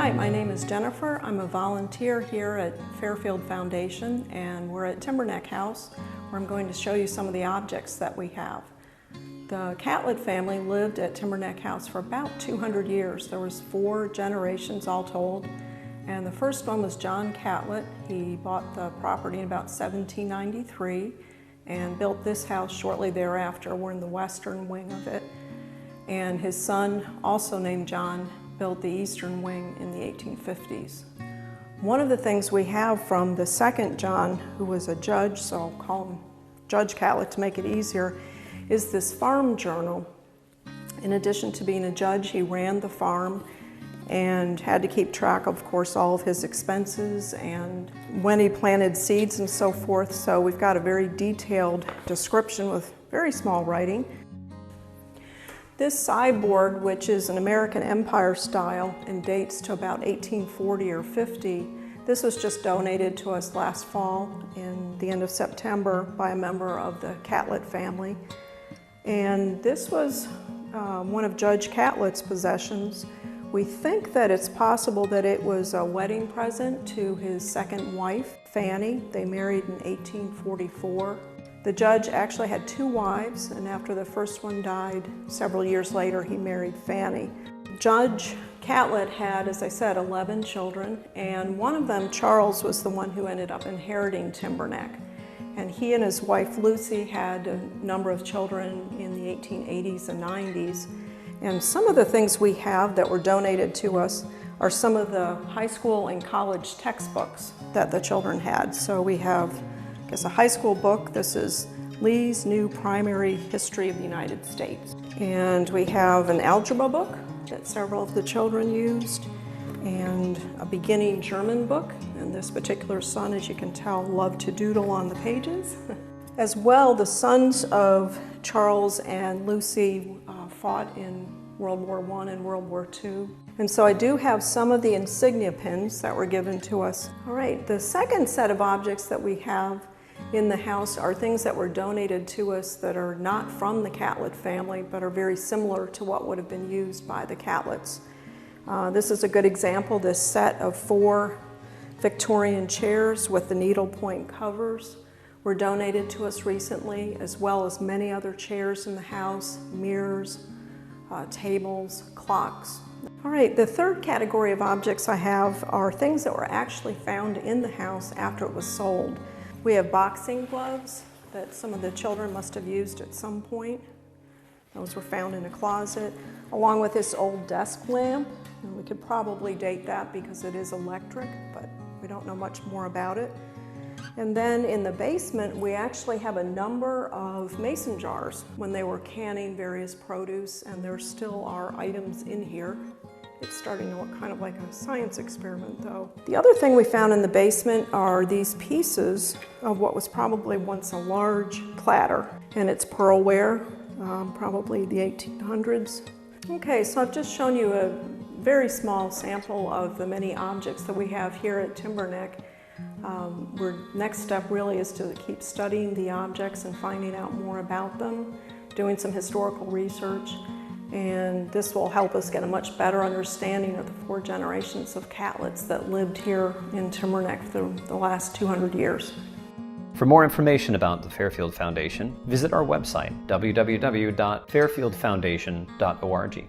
Hi, my name is Jennifer. I'm a volunteer here at Fairfield Foundation, and we're at Timeberneck House, where I'm going to show you some of the objects that we have. The Catlett family lived at Timeberneck House for about 200 years. There was 4 generations all told, and the first one was John Catlett. He bought the property in about 1793 and built this house shortly thereafter. We're in the western wing of it. And his son, also named John, built the eastern wing in the 1850s. One of the things we have from the second John, who was a judge, so I'll call him Judge Catlett to make it easier, is this farm journal. In addition to being a judge, he ran the farm and had to keep track, of course, all of his expenses and when he planted seeds and so forth. So we've got a very detailed description with very small writing. This sideboard, which is an American Empire style and dates to about 1840 or 50, this was just donated to us last fall in the end of September by a member of the Catlett family. And this was one of Judge Catlett's possessions. We think that it's possible that it was a wedding present to his second wife, Fanny. They married in 1844. The judge actually had 2 wives, and after the first one died several years later, he married Fanny. Judge Catlett had, as I said, 11 children, and one of them, Charles, was the one who ended up inheriting Timeberneck. And he and his wife Lucy had a number of children in the 1880s and 90s. And some of the things we have that were donated to us are some of the high school and college textbooks that the children had. So we have, I guess, a high school book. This is Lee's New Primary History of the United States. And we have an algebra book that several of the children used, and a beginning German book. And this particular son, as you can tell, loved to doodle on the pages. As well, the sons of Charles and Lucy fought in World War I and World War II. And so I do have some of the insignia pins that were given to us. All right, the second set of objects that we have in the house are things that were donated to us that are not from the Catlett family, but are very similar to what would have been used by the Catletts. This is a good example, this set of 4 Victorian chairs with the needlepoint covers were donated to us recently, as well as many other chairs in the house, mirrors, tables, clocks. All right, the third category of objects I have are things that were actually found in the house after it was sold. We have boxing gloves that some of the children must have used at some point. Those were found in a closet, along with this old desk lamp. And we could probably date that because it is electric, but we don't know much more about it. And then in the basement, we actually have a number of mason jars when they were canning various produce, and there still are items in here. It's starting to look kind of like a science experiment, though. The other thing we found in the basement are these pieces of what was probably once a large platter, and it's pearlware, probably the 1800s. Okay, so I've just shown you a very small sample of the many objects that we have here at Timeberneck. Our next step really is to keep studying the objects and finding out more about them, doing some historical research, and this will help us get a much better understanding of the 4 generations of Catletts that lived here in Timeberneck through the last 200 years. For more information about the Fairfield Foundation, visit our website, www.fairfieldfoundation.org.